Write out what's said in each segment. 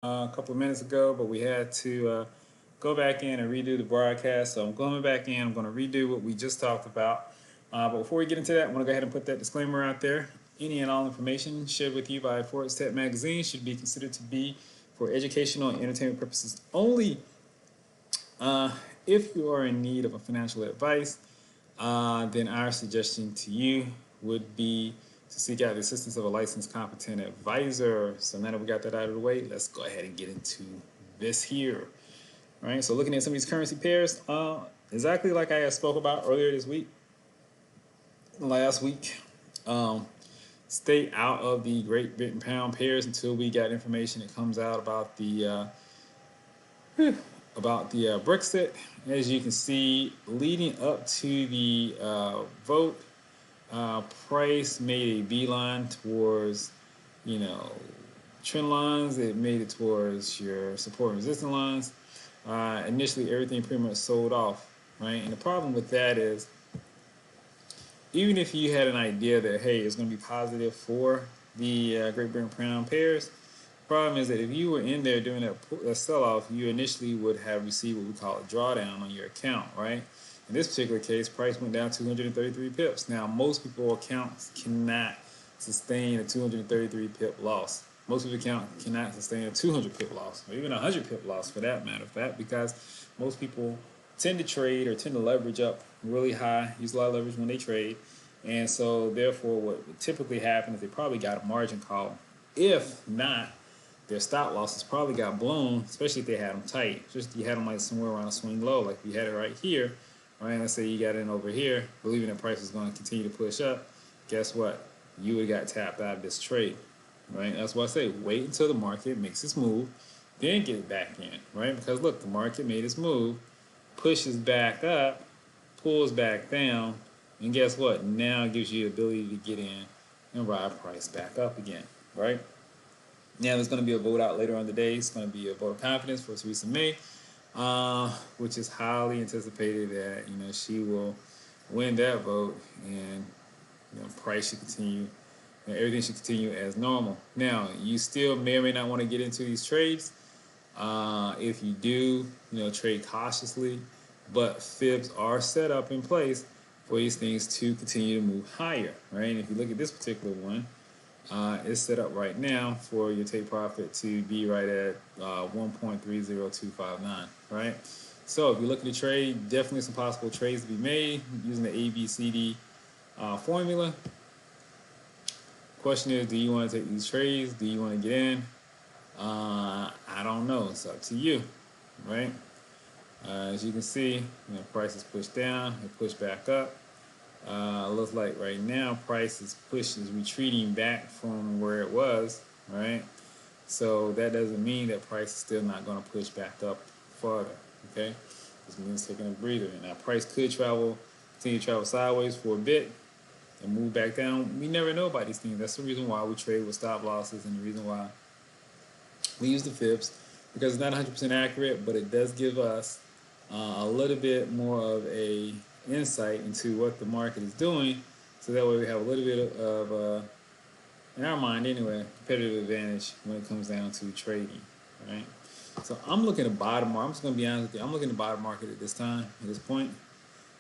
a couple of minutes ago, but we had to go back in and redo the broadcast. So I'm going back in. I'm going to redo what we just talked about. But before we get into that, I want to go ahead and put that disclaimer out there. Any and all information shared with you by Forex Tech Magazine should be considered to be for educational and entertainment purposes only. Uh, if you are in need of a financial advice, then our suggestion to you would be to seek out the assistance of a licensed competent advisor. So now that we got that out of the way, let's go ahead and get into this here. All right, so looking at some of these currency pairs, exactly like I spoke about earlier this week, last week, um, stay out of the Great Britain pound pairs until we got information that comes out about the Brexit. As you can see, leading up to the vote, price made a beeline towards, you know, trend lines. It made it towards your support and resistance lines. Initially, everything pretty much sold off, right? And the problem with that is, even if you had an idea that hey, it's going to be positive for the Great Britain pound pairs, problem is that if you were in there during that sell-off, you initially would have received what we call a drawdown on your account, right? In this particular case, price went down 233 pips. Now, most people accounts cannot sustain a 233 pip loss. Most people account cannot sustain a 200 pip loss, or even a 100 pip loss for that matter of fact, because most people tend to trade or tend to leverage up really high, use a lot of leverage when they trade. And so, therefore, what would typically happen is they probably got a margin call. If not, their stop losses probably got blown, especially if they had them tight. Just you had them like somewhere around a swing low, like you had it right here, right? Let's say you got in over here, believing that price is going to continue to push up. Guess what? You would have got tapped out of this trade, right? That's why I say wait until the market makes its move, then get it back in, right? Because look, the market made its move, pushes back up, pulls back down, and guess what? Now it gives you the ability to get in and ride price back up again, right? Now there's going to be a vote out later on today. It's going to be a vote of confidence for Theresa May, which is highly anticipated that she will win that vote, and price should continue, everything should continue as normal. Now you still may or may not want to get into these trades. If you do, trade cautiously, but fibs are set up in place for these things to continue to move higher, right? And if you look at this particular one, it's set up right now for your take profit to be right at 1.30259, right? So if you look at the trade, definitely some possible trades to be made using the ABCD formula. Question is, do you want to take these trades? Do you want to get in? I don't know. It's up to you, right? As you can see, price is pushed down, it pushed back up. Looks like right now price is retreating back from where it was, right? So that doesn't mean that price is still not going to push back up further, okay? This means taking a breather. And now price could continue to travel sideways for a bit and move back down. We never know about these things. That's the reason why we trade with stop losses, and the reason why we use the fibs, because it's not 100% accurate, but it does give us a little bit more of a insight into what the market is doing, so that way we have a little bit of in our mind anyway, competitive advantage when it comes down to trading, right? So I'm looking at bottom market. I'm just going to be honest with you. I'm looking at bottom market at this time, at this point.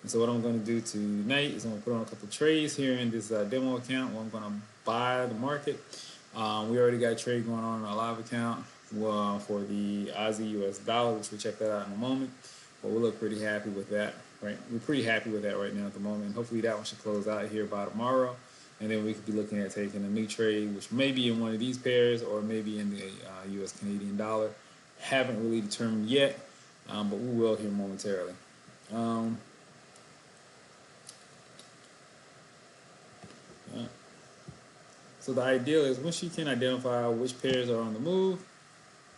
And so what I'm going to do tonight is I'm going to put on a couple of trades here in this demo account where I'm going to buy the market. We already got a trade going on in our live account for the Aussie US dollar, which we'll check that out in a moment. But we look pretty happy with that, right? We're pretty happy with that right now at the moment. Hopefully that one should close out here by tomorrow. And then we could be looking at taking a new trade, which may be in one of these pairs or maybe in the US Canadian dollar. Haven't really determined yet, but we will here momentarily. So the ideal is once you can identify which pairs are on the move,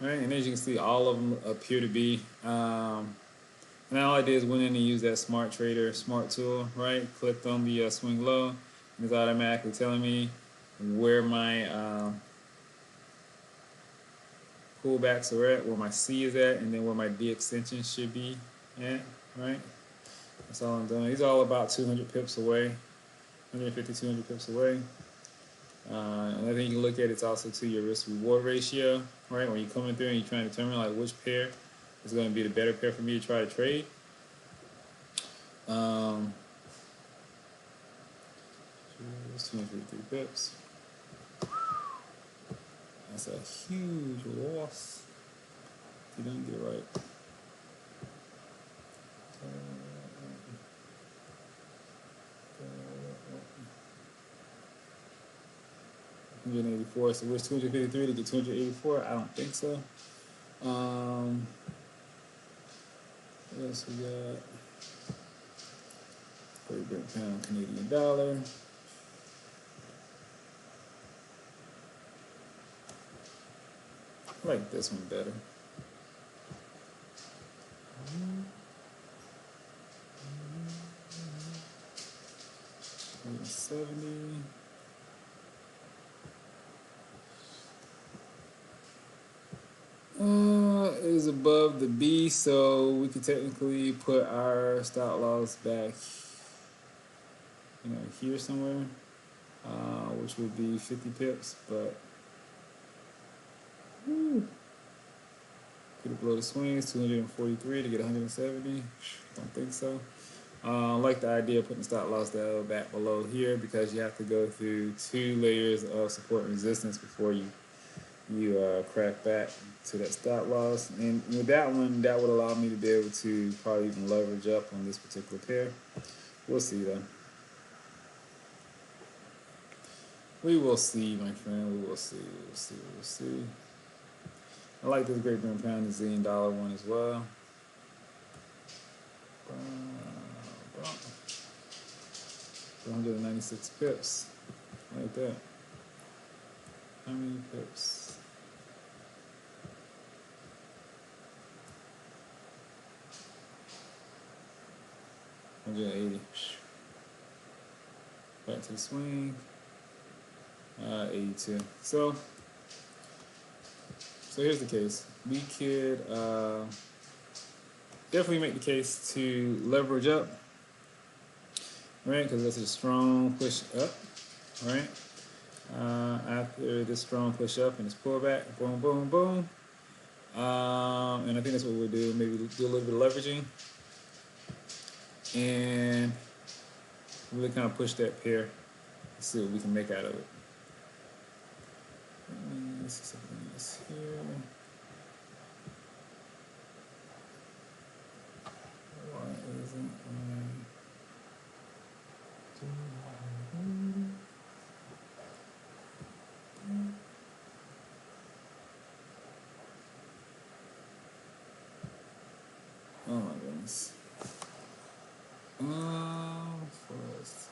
right? And as you can see, all of them appear to be. And all I did is went in and used that Smart Trader Smart tool, right? Clicked on the swing low, and it's automatically telling me where my pullbacks are at, where my C is at, and then where my D extension should be at, right? That's all I'm doing. He's all about 200 pips away, 150, 200 pips away. Another thing you can look at is also to your risk reward ratio, right? When you're coming through and you're trying to determine like which pair is going to be the better pair for me to try to trade. It's 253 pips. That's a huge loss if you don't get it right. 184. So where's 253 to get 284? I don't think so. What else we got? Great Britain pound, Canadian dollar. I like this one better. 70. Is above the B, so we could technically put our stop loss back, here somewhere, which would be 50 pips, but could it blow the swings? 243 to get 170. Don't think so. I like the idea of putting the stop loss back below here because you have to go through 2 layers of support and resistance before you crack back to that stop loss. And with that one, that would allow me to be able to probably even leverage up on this particular pair. We'll see though. We will see, my friend. We will see. We will see. We will see. I like this Great Britain pound, the Zillion dollar one as well. 196 pips. I like that. How many pips? 180. Back to the swing. 82. So here's the case. We could definitely make the case to leverage up, right? Because that's a strong push up, right? After this strong push up and this pullback, boom, boom, boom. And I think that's what we'll do. Maybe do a little bit of leveraging and really kind of push that pair. Let's see what we can make out of it. Let's see something else here. Why isn't oh my goodness. First,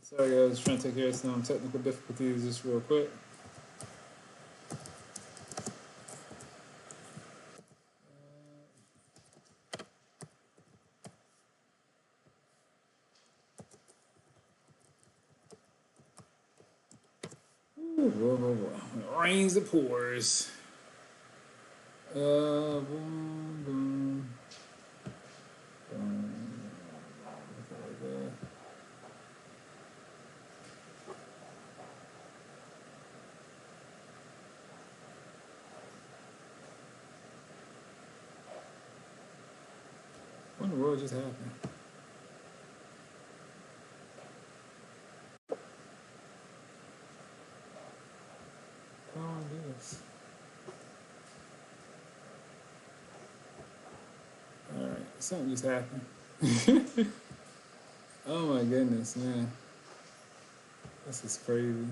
sorry guys, trying to take care of some technical difficulties just real quick. Whoa, whoa, whoa. When it rains, it pours. Boom, boom. What in the world just happened? I don't want to do this. Alright, something just happened. Oh my goodness, man. This is crazy.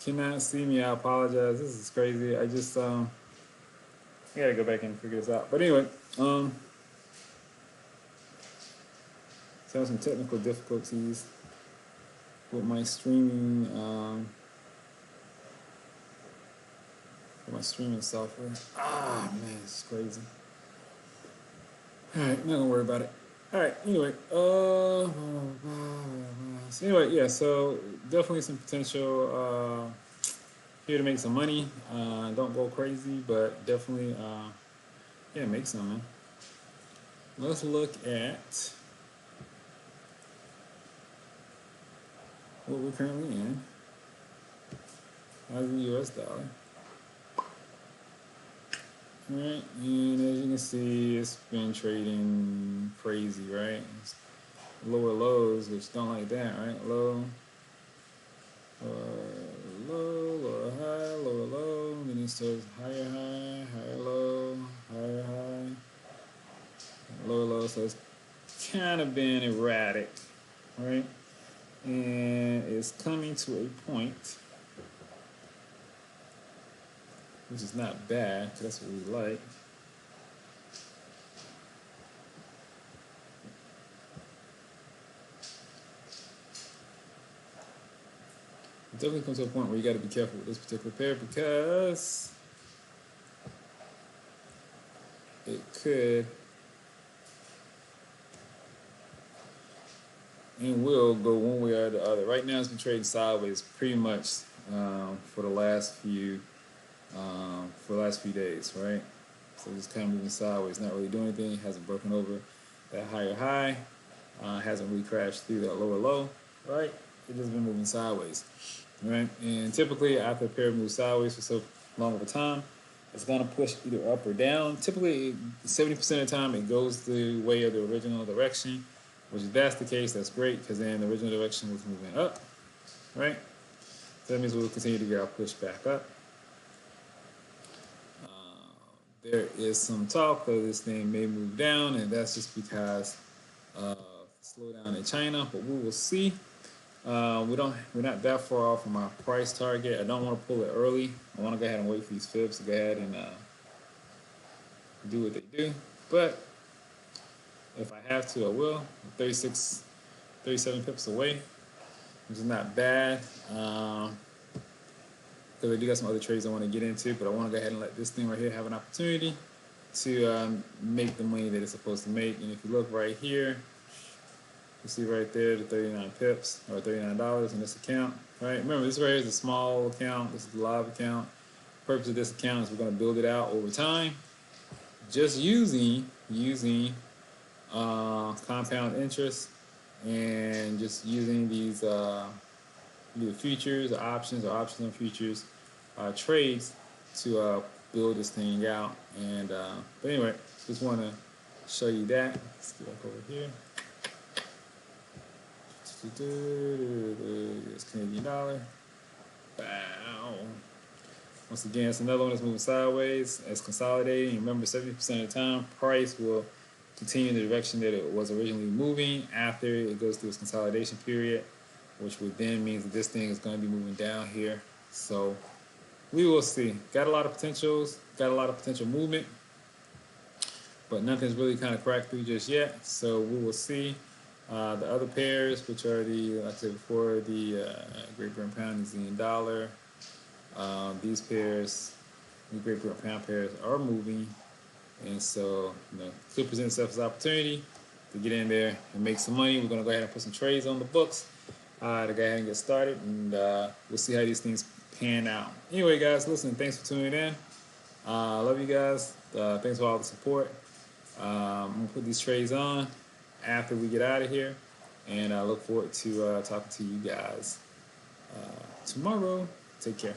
cannot see me, I apologize. This is crazy. I just I gotta go back and figure this out. But anyway, so some technical difficulties with my streaming software. Ah man, it's crazy. All right, not gonna worry about it. All right. Anyway, so anyway, yeah. So definitely some potential here to make some money. Don't go crazy, but definitely, yeah, make some, man. Let's look at what we're currently in. How's the U.S. dollar? All right, and as you can see, it's been trading crazy, right? It's lower lows, which don't like that, right? Low, lower high, lower low. Then it starts higher high, higher low, higher high, lower low. So it's kind of been erratic, right? And it's coming to a point, which is not bad, 'cause that's what we like. It definitely comes to a point where you got to be careful with this particular pair because it could and will go one way or the other. Right now, it's been trading sideways pretty much for the last few days, right? So just kind of moving sideways, not really doing anything. Hasn't broken over that higher high. Hasn't really crashed through that lower low, right? It's just been moving sideways, right? And typically, after a pair moves sideways for so long of a time, it's gonna push either up or down. Typically, 70% of the time, it goes the way of the original direction. Which if that's the case, that's great because then the original direction was moving up, right? So that means we'll continue to get our push back up. There is some talk that this thing may move down, and that's just because of slowdown in China. But we will see. We're not that far off from our price target. I don't want to pull it early. I want to go ahead and wait for these fibs to go ahead and do what they do. But if I have to, I will. 37 pips away, which is not bad. Because I do got some other trades I want to get into, but I want to go ahead and let this thing right here have an opportunity to make the money that it's supposed to make. And if you look right here, you see right there the 39 pips or $39 in this account, right? Remember, this right here is a small account. This is the live account. The purpose of this account is we're going to build it out over time, just using compound interest and just using these either futures or options on futures trades to build this thing out. And but anyway, just want to show you that. Let's get back over here. It's Canadian dollar. Wow. Once again, it's another one that's moving sideways. It's consolidating. Remember, 70% of the time, price will continue in the direction that it was originally moving after it goes through its consolidation period, which would then means that this thing is going to be moving down here. So we will see. Got a lot of potentials, got a lot of potential movement, but nothing's really kind of cracked through just yet. So we will see. The other pairs, which are like I said before, the Great Britain pound and New Zealand dollar, these pairs, the Great Britain pound pairs, are moving, and so could present itself as an opportunity to get in there and make some money. We're gonna go ahead and put some trades on the books to go ahead and get started, and we'll see how these things pan out. Anyway, guys, listen, thanks for tuning in. Love you guys. Thanks for all the support. I'm gonna put these trades on after we get out of here, and I look forward to talking to you guys tomorrow. Take care.